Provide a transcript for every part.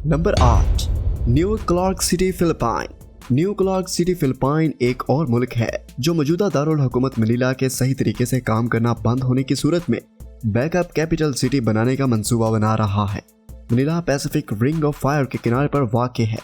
Number 8, New Clark City Philippine. New Clark City Philippine एक और मुल्क है जो मौजूदा दारुल हुकूमत मनीला के सही तरीके से काम करना बंद होने की सूरत में बैकअप कैपिटल सिटी बनाने का मंसूबा बना रहा है। Manila Pacific ring of fire के किनारे पर वाक़ है।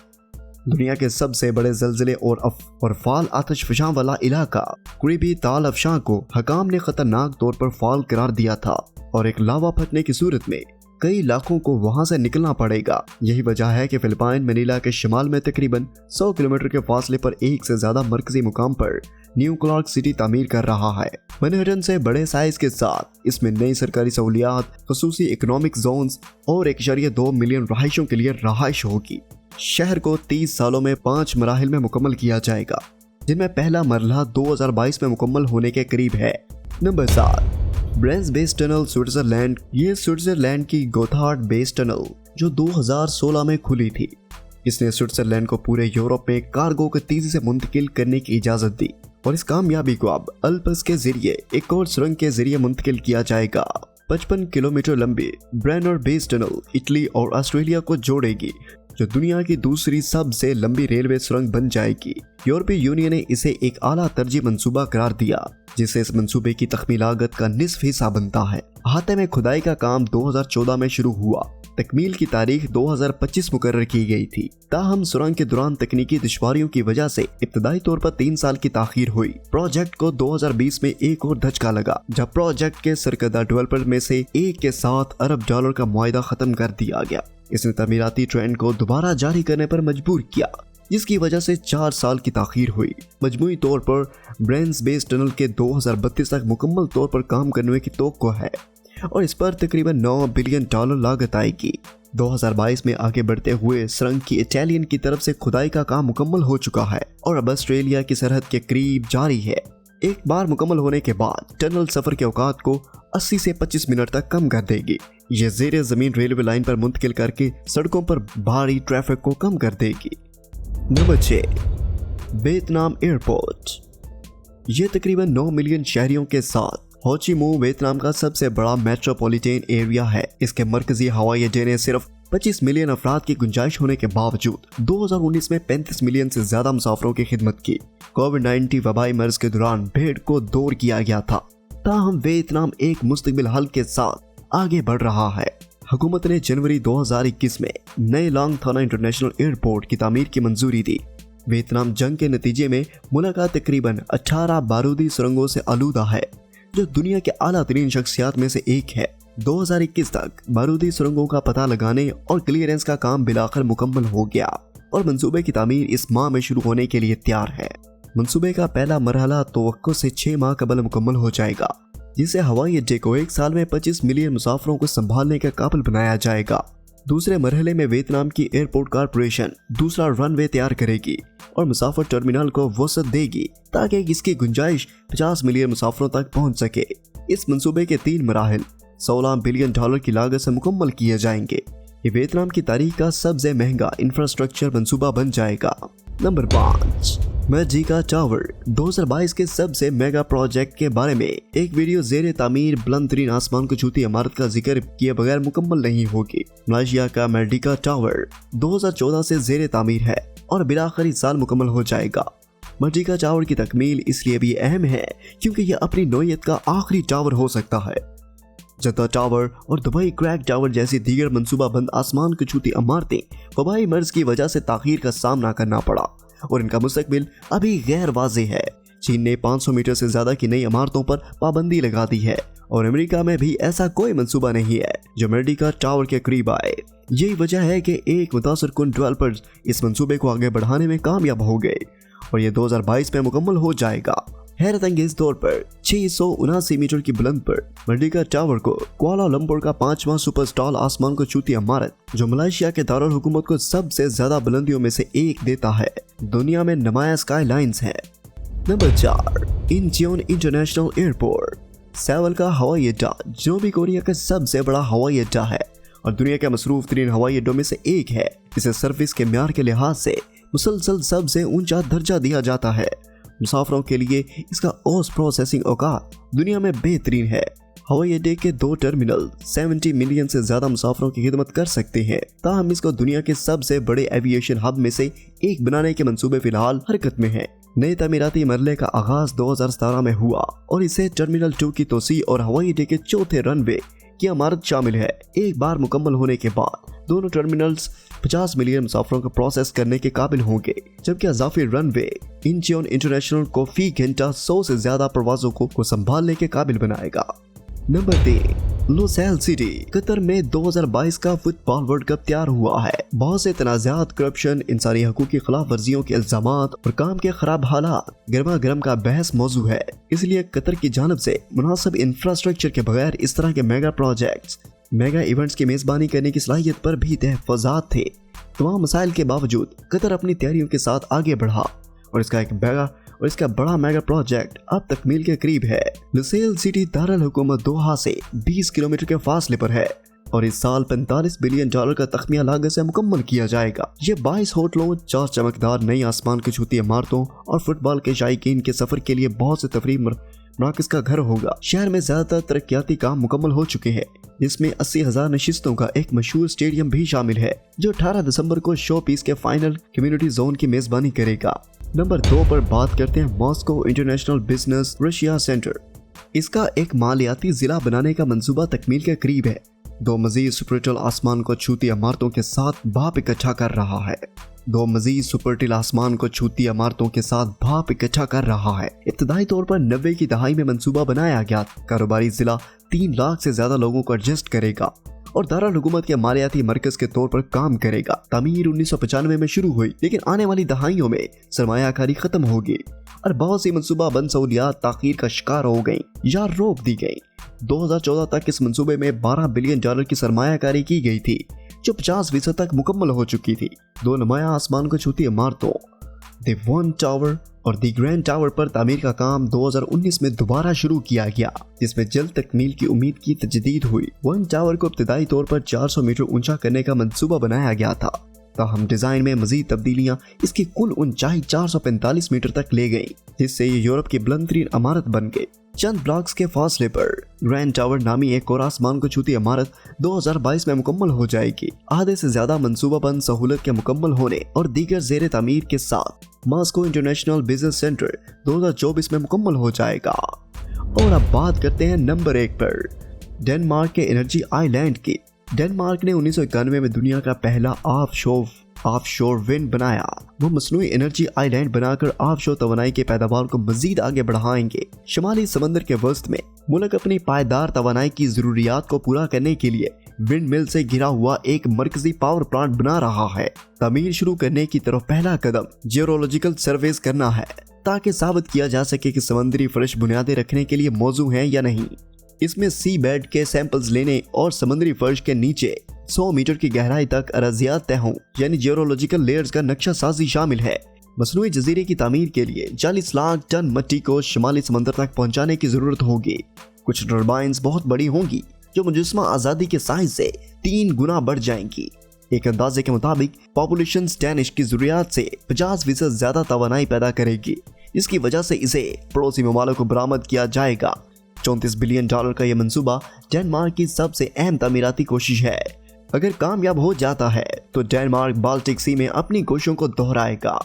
दुनिया के सबसे बड़े ज़लज़ले और फाल आतिश फशां वाला इलाका करीबी ताल अफशां को हकाम ने खतरनाक तौर पर फाल करार दिया था और एक लावा फटने की सूरत में कई लाखों को वहां से निकलना पड़ेगा। यही वजह है कि फिलिपाइन मनीला के शिमाल में तकरीबन 100 किलोमीटर के फासले पर एक से ज्यादा मरकजी मुकाम पर न्यू क्लार्क सिटी तामीर कर रहा है। मैनहट्टन से बड़े साइज के साथ इसमें नई सरकारी सहूलियात, खसूसी इकोनॉमिक जोन्स और 1.2 मिलियन रहायशों के लिए रहायश होगी। शहर को 30 सालों में 5 मराहिल में मुकम्मल किया जाएगा, जिनमें पहला मरहला 2022 में मुकम्मल होने के करीब है। Number 7, brains base tunnel Switzerland. ये स्विट्जरलैंड की गोथार्ड बेस टनल जो 2016 में खुली थी। इसने स्विट्जरलैंड को पूरे यूरोप में कार्गो को तेजी से मुंतकिल करने की इजाजत दी और इस कामयाबी को अब अल्प्स के जरिए एक और सुरंग के जरिए मुंतकिल किया जाएगा। 55 किलोमीटर लंबी ब्रेनर बेस टनल इटली और ऑस्ट्रेलिया को जोड़ेगी, जो दुनिया की दूसरी सबसे लंबी रेलवे सुरंग बन जाएगी। यूरोपीय यूनियन ने इसे एक आला तरजीह मंसूबा करार दिया, जिससे इस मंसूबे की तख्मी लागत का निस्फ हिस्सा बनता है। अहाते में खुदाई का काम 2014 में शुरू हुआ। तकमील की तारीख 2025 मुकर्रर की गई थी। ताहम सुरंग के दौरान तकनीकी दुश्वारियों की वजह से इब्तदाई तौर पर 3 साल की ताखीर हुई। प्रोजेक्ट को 2020 में एक और धचका लगा, जब प्रोजेक्ट के सरकर्दा डेवलपर में से एक के $7 अरब का मुआहिदा खत्म कर दिया गया। इसने तमीराती ट्रेंड को दोबारा जारी करने पर मजबूर किया, जिसकी वजह से 4 साल की ताखीर हुई। मजमूई तौर पर ब्रेंस बेस टनल के 2032 तक मुकम्मल तौर पर काम करने की तवक्को है और इस पर तकरीबन $9 बिलियन लागत आएगी। 2022 में आगे बढ़ते हुए सुरंग की इटालियन की तरफ से खुदाई का काम मुकम्मल हो चुका है और अब ऑस्ट्रेलिया की सरहद के करीब जारी है। एक बार मुकम्मल होने के बाद टनल सफर के औकात को 80 से 25 मिनट तक कम कर देगी। ये ज़ेरे ज़मीन रेलवे लाइन पर मुंतकिल करके सड़कों पर भारी ट्रैफिक को कम कर देगी। Number 6, Vietnam airport. ये तकरीबन 9 मिलियन शहरियों के साथ हो ची मिन्ह वियतनाम का सबसे बड़ा मेट्रोपॉलिटन एरिया है। इसके मरकजी हवाई अड्डे ने सिर्फ 25 मिलियन अफराद की गुंजाइश होने के बावजूद 2019 में 35 मिलियन से ज्यादा मुसाफिरों की खिदमत की। कोविड-19 वबाई मर्ज के दौरान भीड़ को दूर किया गया था, ताहम वियतनाम एक मुस्तकबिल हल के साथ आगे बढ़ रहा है। हुकूमत ने जनवरी 2021 में नए लॉन्ग थाना इंटरनेशनल एयरपोर्ट की तामीर की मंजूरी दी। वियतनाम जंग के नतीजे में मुल्क तकरीबन 18 बारूदी सुरंगों से आलूदा है, जो दुनिया के आला तरीन शख्सियात में से एक है। 2021 तक बारूदी सुरंगों का पता लगाने और क्लियरेंस का काम बिलाखिर मुकम्मल हो गया और मंसूबे की तामीर इस माह में शुरू होने के लिए तैयार है। मंसूबे का पहला मरहला तवक्को से 6 माह कबल मुकम्मल हो जाएगा, जिससे हवाई अड्डे को 1 साल में 25 मिलियन मुसाफिरों को संभालने के काबिल बनाया जाएगा। दूसरे मरहले में वियतनाम की एयरपोर्ट कॉरपोरेशन दूसरा रनवे तैयार करेगी और मुसाफिर टर्मिनल को वसअत देगी ताकि इसकी गुंजाइश 50 मिलियन मुसाफिरों तक पहुंच सके। इस मंसूबे के 3 मराहिल $16 बिलियन की लागत से मुकम्मल किए जाएंगे। ये वियतनाम की तारीख का सबसे महंगा इंफ्रास्ट्रक्चर मंसूबा बन जाएगा। Number 5, मैजिका tower. 2022 के सबसे मेगा प्रोजेक्ट के बारे में एक वीडियो ज़ेरे तामीर बुलंद तरीन आसमान को छूती इमारत का जिक्र किए बगैर मुकम्मल नहीं होगी। मलेशिया का मैजिका टावर 2014 से ज़ेरे तामीर है और बिलाखिर साल मुकम्मल हो जाएगा। मैजिका टावर की तकमील इसलिए भी अहम है क्योंकि यह अपनी नौइयत का आखिरी टावर हो सकता है। जद्दा टावर और दुबई क्रैक टावर जैसी दीगर मंसूबा बंद आसमान को छूती इमारतें वबाई मर्ज की वजह से ताखीर का सामना करना पड़ा और इनका मुस्तकबिल अभी गैर वाज़े है। चीन ने 500 मीटर से ज्यादा की नई इमारतों पर पाबंदी लगा दी है और अमेरिका में भी ऐसा कोई मंसूबा नहीं है जो मैजिका टावर के करीब आए। यही वजह है कि एक मुतासर कुन डेवलपर्स इस मंसूबे को आगे बढ़ाने में कामयाब हो गए और ये 2022 में मुकम्मल हो जाएगा। हैरत अंगेज तौर पर 679 मीटर की बुलंद पर मैजिका टावर को कुआलालंपुर का 5वां सुपर स्टॉल आसमान को छूती इमारत, जो मलेशिया के दारुल हुकूमत को सबसे ज्यादा बुलंदियों में से एक देता है, दुनिया में नुमाया स्काई लाइन्स है। Number 4, Incheon International Airport. Seoul का हवाई अड्डा जनूबी कोरिया का सबसे बड़ा हवाई अड्डा है और दुनिया के मसरूफ तरीन हवाई अड्डों में से एक है। इसे सर्विस के म्यार के लिहाज से मुसलसल सबसे ऊंचा दर्जा दिया जाता है। मुसाफिरों के लिए इसका ओस प्रोसेसिंग औकात दुनिया में बेहतरीन है। हवाई अड्डे के 2 टर्मिनल 70 मिलियन से ज्यादा मुसाफिरों की खिदमत कर सकते हैं। ताहम इसको दुनिया के सबसे बड़े एविएशन हब में से एक बनाने के मंसूबे फिलहाल हरकत में है। नए तामीराती मरहले का आगाज 2017 में हुआ और इसे टर्मिनल 2 की तोसी और हवाई अड्डे के चौथे रनवे की इमारत शामिल है। एक बार मुकम्मल होने के बाद दोनों टर्मिनल्स 50 मिलियन मुसाफिरों को प्रोसेस करने के काबिल होंगे, जबकि अजाफी रनवे इंचियोन इंटरनेशनल को फी घंटा 100 से ज्यादा प्रवासों को संभालने के काबिल बनाएगा। Number 3, Lusail city. कतर में 2022 का फुटबॉल वर्ल्ड कप तैयार हुआ है। बहुत से तनाज़ात, करप्शन, इंसानी हकूक़ की खिलाफ वर्जियों के इल्जामात और काम के खराब हालात गर्मा गर्म का बहस मौजू है। इसलिए कतर की जानब से मुनासिब इंफ्रास्ट्रक्चर के बगैर इस तरह के मेगा प्रोजेक्ट्स, मेगा इवेंट्स की मेजबानी करने की सलाहियत पर भी तहफ़्फ़ुज़ात थे। तमाम मसाइल के बावजूद कतर अपनी तैयारियों के साथ आगे बढ़ा और इसका बड़ा मेगा प्रोजेक्ट अब तकमील के करीब है। लुसैल सिटी दारुल हुकूमत दोहा से 20 किलोमीटर के फासले पर है और इस साल $45 बिलियन का तख्मिया लागत से मुकम्मल किया जाएगा। ये 22 होटलों, 4 चमकदार नई आसमान की छूती इमारतों और फुटबॉल के शायकीन के सफर के लिए बहुत से तफरीह मराकज़ का घर होगा। शहर में ज्यादातर तरक्याती काम मुकम्मल हो चुके हैं, जिसमें 80,000 नशिस्तों का एक मशहूर स्टेडियम भी शामिल है, जो 18 दिसंबर को शो पीस के फाइनल कम्युनिटी जोन की मेजबानी करेगा। नंबर 2 पर बात करते हैं Moscow international business Russia centre. इसका एक मालियाती जिला बनाने का मंसूबा तकमील के करीब है। 2 मजीद सुपरटिल आसमान को छूती इमारतों के साथ भाप इकट्ठा कर रहा है। 2 मजीद सुपरटिल आसमान को छूती इमारतों के साथ भाप इकट्ठा कर रहा है। इब्तदाई तौर पर 90 की दहाई में मंसूबा बनाया गया। कारोबारी जिला 3 लाख से ज्यादा लोगों को एडजस्ट करेगा और दारुल हुकूमत के मालियाती मरकज के तौर पर काम करेगा। तामीर 1995 में शुरू हुई, लेकिन आने वाली दहाइयों में सरमायाकारी खत्म होगी और बहुत सी मंसूबा बंद सहूलियात ताखीर का शिकार हो गई या रोक दी गई। 2014 तक इस मंसूबे में $12 बिलियन की सरमायाकारी की गई थी, जो 50% तक मुकम्मल हो चुकी थी। 2 नुमाया आसमान को छूती इमारतों द वन टावर और द ग्रैंड टावर पर तामीर का काम 2019 में दोबारा शुरू किया गया, जिसमें जल्द तकमील की उम्मीद की तजदीद हुई। वन टावर को इब्तिदाई तौर पर 400 मीटर ऊंचा करने का मंसूबा बनाया गया था, ताहम डिजाइन में मजीद तब्दीलियां इसकी कुल ऊंचाई 445 मीटर तक ले गई, जिससे ये यूरोप की बुलंदतरीन इमारत बन गई। चंद ब्लॉक्स के फासले पर ग्रैंड टावर नामी एक और आसमान को छूती इमारत 2022 में मुकम्मल हो जाएगी। आधे से ज्यादा मंसूबा बंद सहूलत के मुकम्मल होने और दीगर जेर तामीर के साथ मॉस्को इंटरनेशनल बिजनेस सेंटर 2024 में मुकम्मल हो जाएगा। और अब बात करते हैं नंबर 1 पर डेनमार्क के एनर्जी आइलैंड की। डेनमार्क ने 1991 में दुनिया का पहला ऑफशोर विंड बनाया। वो मसनूई एनर्जी आइलैंड बनाकर ऑफशोर तवानाई के पैदावार को मजीद आगे बढ़ाएंगे। शुमाली समंदर के वस्त में मुल्क अपनी पायदार तवानाई की जरूरियात को पूरा करने के लिए विंड मिल से घिरा हुआ एक मरकजी पावर प्लांट बना रहा है। तमीर शुरू करने की तरफ पहला कदम जियोलॉजिकल सर्वेस करना है, ताकि साबित किया जा सके कि समुद्री फर्श बुनियादें रखने के लिए मौजू है या नहीं। इसमें सी बेड के सैंपल्स लेने और समुद्री फर्श के नीचे 100 मीटर की गहराई तक अराजियात तय हों, यानी जियोलॉजिकल लेयर्स का नक्शा साजी शामिल है। मसनूई जजीरे की तामीर के लिए 40 लाख टन मिट्टी को शुमाली समंदर तक पहुंचाने की जरूरत होगी। कुछ टर्बाइंस बहुत बड़ी होंगी, जो मुजस्समा आजादी के साइज से 3 गुना बढ़ जाएंगी। एक अंदाजे के मुताबिक पॉपुलेशन डैनिश की जरूरियात से 50% ज्यादा तवानाई पैदा करेगी, जिसकी वजह से इसे पड़ोसी ममालिक को बरामद किया जाएगा। $34 बिलियन का यह मंसूबा डेनमार्क की सबसे अहम तामीराती कोशिश है। अगर कामयाब हो जाता है तो डेनमार्क बाल्टिक सी में अपनी कोशिशों को दोहराएगा।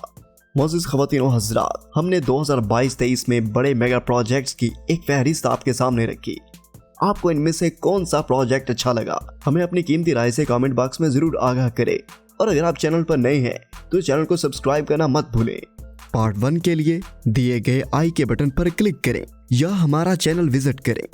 मोअज़्ज़िज़ ख़वातीन व हज़रात, हमने 2022-23 में बड़े मेगा प्रोजेक्ट्स की एक फहरिस्त आपके सामने रखी। आपको इनमें से कौन सा प्रोजेक्ट अच्छा लगा, हमें अपनी कीमती राय से कमेंट बॉक्स में जरूर आगाह करें। और अगर आप चैनल पर नए हैं तो चैनल को सब्सक्राइब करना मत भूलें। पार्ट 1 के लिए दिए गए आई के बटन पर क्लिक करें या हमारा चैनल विजिट करें।